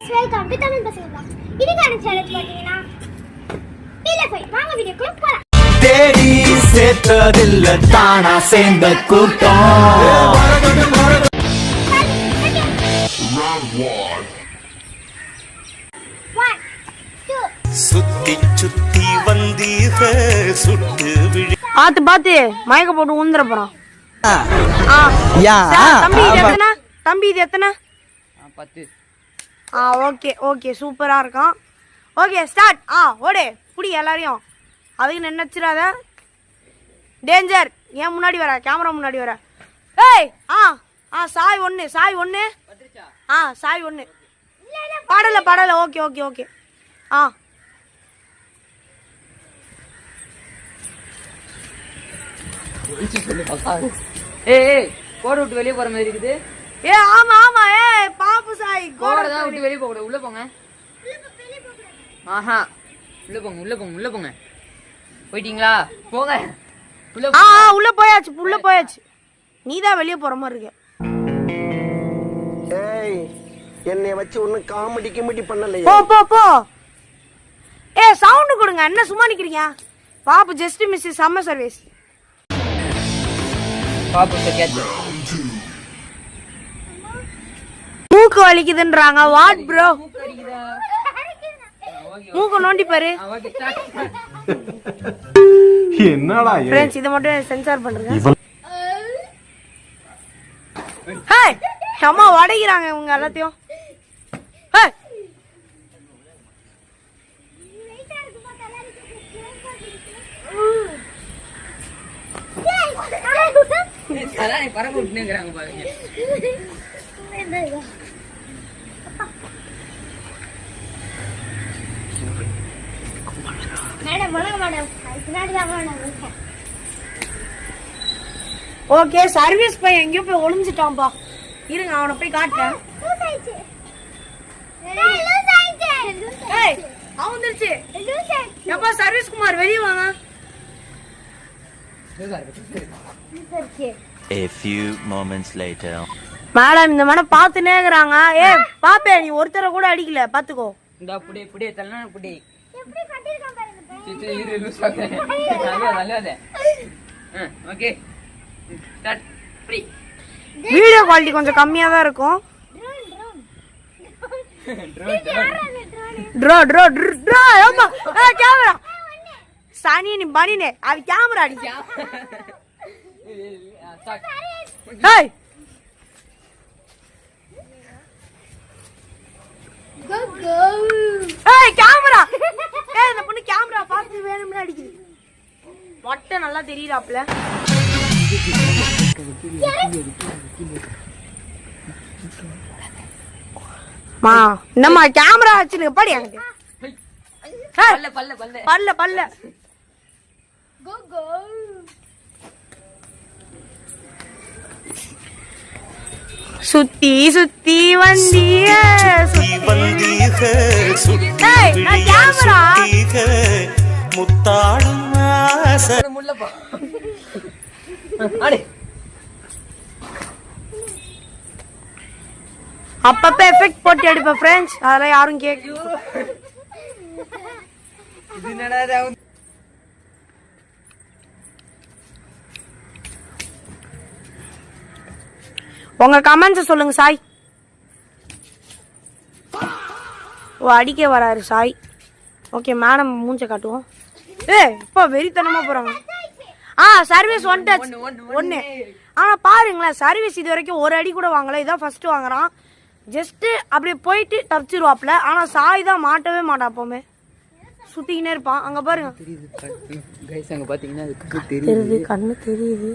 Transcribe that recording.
Welcome to Tamil பசங்க vlog. இன்னைக்கான challenge பாத்தீங்கன்னா இல்ல ஃபைட் வாங்க வீடியோக்குள்ள போலாம். தேடி சேர்த்ததில்ல தானா சேர்ந்த கூட்டம். சுத்தி சுத்தி வந்தீக சுட்டு விழி பாத்து பாத்து மயக்க போட்டு ஊந்துற போறான். தம்பி இது எத்தனை 10. ஓகே ஓகே சூப்பரா இருக்கான். Okay start. ஓடே புடி எல்லாரையும். அதுக்கு நினைச்சிடாத, டேஞ்சர். ஏன் முன்னாடி வர, கேமரா முன்னாடி வர. ஏய் சாய் ஒண்ணு சாய் ஒண்ணு படல. ஓகே ஓகே ஓகே ஏய் கோட விட்டு வெளிய போற மாதிரி இருக்குது. ஆமா பாப்பு சாய் கோட தான் விட்டு வெளிய போக கூடாது. உள்ள போங்க. ஆஹா உள்ள போங்க. போயிட்டீங்களா? போங்க. உள்ள போயாச்சு. நீதான் வெளிய போற மாதிரி இருக்க. ஏய் என்னைய வச்சு ஒண்ணு காமெடி பண்ணலையே. போ சவுண்ட் கொடுங்க. என்ன சும்மா நிக்கிறீங்க? பாப்பு ஜஸ்ட் மிஸ் சம்மர் சர்வீஸ். பாப்பு கேட்ச். மூக்கு வலிக்குதுன்றாங்க. What bro? மூக்கு நோண்டி பாரு. என்னடா फ्रेंड्स இத மட்டும் சென்சார் பண்றேன். ஹேய் அம்மா வடைக்குறாங்க இவங்க எல்லாத்தையும். ஹேய் அதான் நீ பறக்க விட்டுங்கறாங்க பாருங்க. ஓகே சர்வீஸ் பையன் எங்கேயோ போய் ஒளிஞ்சிட்டான்பா. இருங்க அவனை போய் காட்டுறேன். அவன் வந்துருச்சு. எப்பா சர்வீஸ் குமார் வெளியே வாங்க. A few moments later. Madam இந்த மேடம் பாத்துனே இருக்கிறாங்க. பாப்பே நீ ஒருத்தரை கூட அடிக்கல பாத்துக்கோ. இந்த புடி தள்ளனா புடி. எப்படி கட்டிருக்கான் பாருங்க. இரு லூஸ் ஆகுது. நல்லதே. Okay start. Free. Video quality கொஞ்சம் கம்மியா தான் இருக்கும். ட்ரோ ஆமா கேமரா சானி நீ பனினே அது கேமரா அடி. ஏய் கேமரா. இந்த பொண்ணு கேமரா பார்த்து வேணும்னு அடிக்குது. மொட்டை நல்லா தெரியுதாப்ல. மா என்னம்மா கேமரா வச்சிருக்க படி அங்க. பல்ல சுத்தி சுத்தி வந்தீக கேமரா முத்தாடும் முள்ளப்பா. அடே அப்பப்ப எஃபெக்ட் போட்டு எடுப்பேன் ஃப்ரெண்ட்ஸ். அதெல்லாம் யாரும் கேட்க. இது என்னடா உங்க கமெண்ட்ஸ் சொல்லுங்க சாய். அடிக்க வராரு சாய். ஓகே மேடம் மூஞ்ச காட்டுவோம். இப்ப வெறித்தனமா போறாங்க. சர்வீஸ் ஒன்னு. ஆனா பாருங்களேன் சர்வீஸ் இது வரைக்கும் ஒரு அடி கூட வாங்கல. இதான் ஃபர்ஸ்ட் வாங்குறான். ஜஸ்ட் அப்படியே போயிட்டு தப்பிச்சிருவாப்ல. ஆனா சாய் தான் மாட்டவே மாட்டான். அப்பவுமே சுத்திக்கினே இருப்பான். அங்க பாருங்க கைஸ் அங்க பாத்தீங்கன்னா தெரியுது கண்ணு தெரியுது.